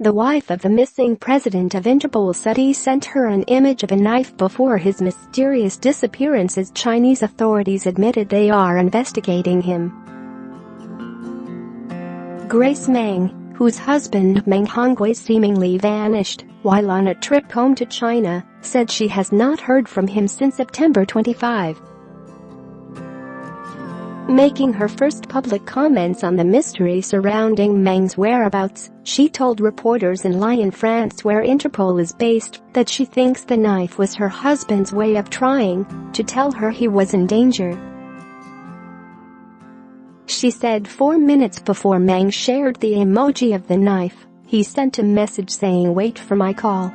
The wife of the missing president of Interpol said he sent her an image of a knife before his mysterious disappearance as Chinese authorities admitted they are investigating him. Grace Meng, whose husband Meng Hongwei seemingly vanished while on a trip home to China, said she has not heard from him since September 25. Making her first public comments on the mystery surrounding Meng's whereabouts, she told reporters in Lyon, France, where Interpol is based, that she thinks the knife was her husband's way of trying to tell her he was in danger. She said 4 minutes before Meng shared the emoji of the knife, he sent a message saying, "Wait for my call."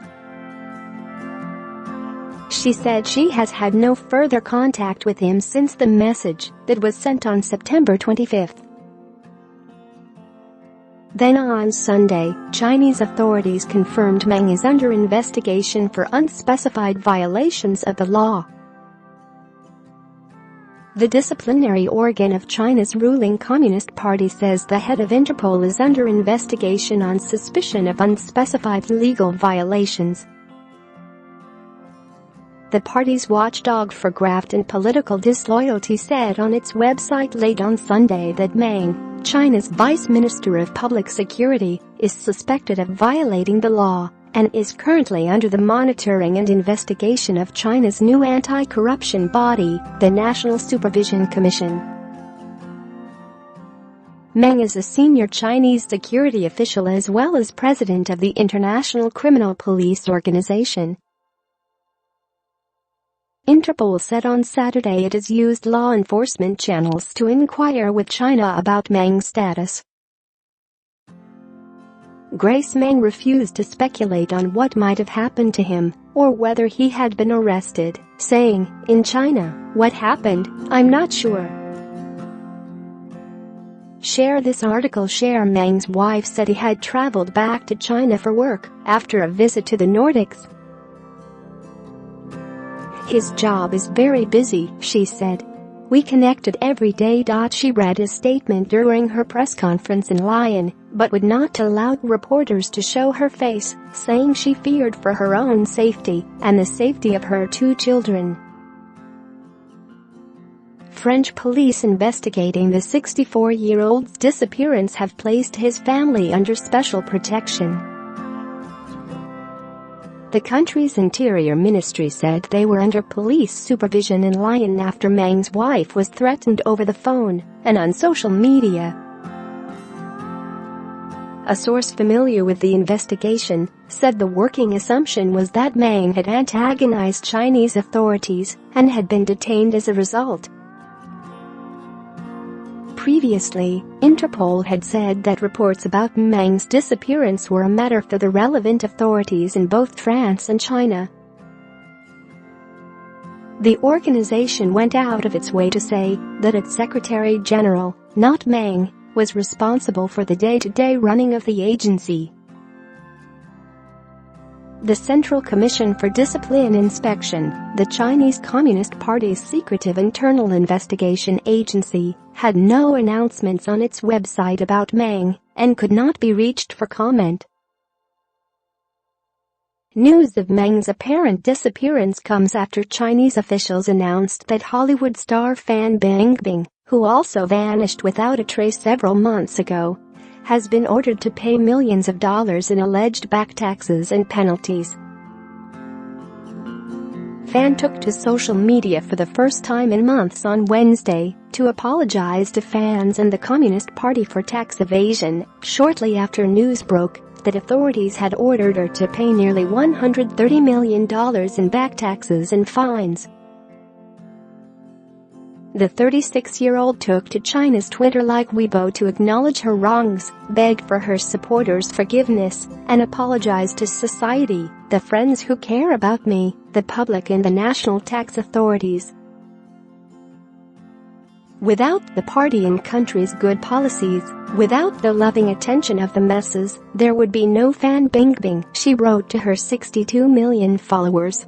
She said she has had no further contact with him since the message that was sent on September 25. Then on Sunday, Chinese authorities confirmed Meng is under investigation for unspecified violations of the law. The disciplinary organ of China's ruling Communist Party says the head of Interpol is under investigation on suspicion of unspecified legal violations. The party's watchdog for graft and political disloyalty said on its website late on Sunday that Meng, China's Vice Minister of Public Security, is suspected of violating the law and is currently under the monitoring and investigation of China's new anti-corruption body, the National Supervision Commission. Meng is a senior Chinese security official as well as president of the International Criminal Police Organization. Interpol said on Saturday it has used law enforcement channels to inquire with China about Meng's status. Grace Meng refused to speculate on what might have happened to him or whether he had been arrested, saying, "In China, what happened, I'm not sure." Share this article. Share Meng's wife said he had traveled back to China for work after a visit to the Nordics. "His job is very busy," she said. "We connected every day." She read his statement during her press conference in Lyon, but would not allow reporters to show her face, saying she feared for her own safety and the safety of her 2 children. French police investigating the 64-year-old's disappearance have placed his family under special protection. The country's interior ministry said they were under police supervision in Lyon after Meng's wife was threatened over the phone and on social media. A source familiar with the investigation said the working assumption was that Meng had antagonized Chinese authorities and had been detained as a result. Previously, Interpol had said that reports about Meng's disappearance were a matter for the relevant authorities in both France and China. The organization went out of its way to say that its Secretary General, not Meng, was responsible for the day-to-day running of the agency. The Central Commission for Discipline Inspection, the Chinese Communist Party's secretive internal investigation agency, had no announcements on its website about Meng and could not be reached for comment. News of Meng's apparent disappearance comes after Chinese officials announced that Hollywood star Fan Bingbing, who also vanished without a trace several months ago, has been ordered to pay millions of dollars in alleged back taxes and penalties. Fan took to social media for the first time in months on Wednesday to apologize to fans and the Communist Party for tax evasion, shortly after news broke that authorities had ordered her to pay nearly $130 million in back taxes and fines. The 36-year-old took to China's Twitter-like Weibo to acknowledge her wrongs, beg for her supporters' forgiveness, and apologize to society, the friends who care about me, the public and the national tax authorities. Without the party and country's good policies, without the loving attention of the masses, there would be no Fan Bingbing, she wrote to her 62 million followers.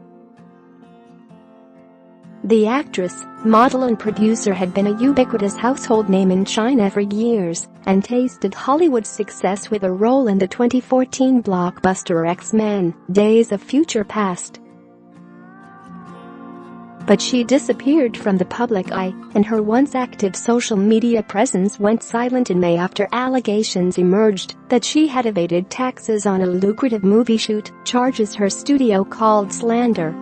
The actress, model and producer had been a ubiquitous household name in China for years and tasted Hollywood's success with a role in the 2014 blockbuster X-Men: Days of Future Past. But she disappeared from the public eye, and her once active social media presence went silent in May after allegations emerged that she had evaded taxes on a lucrative movie shoot, charges her studio called slander.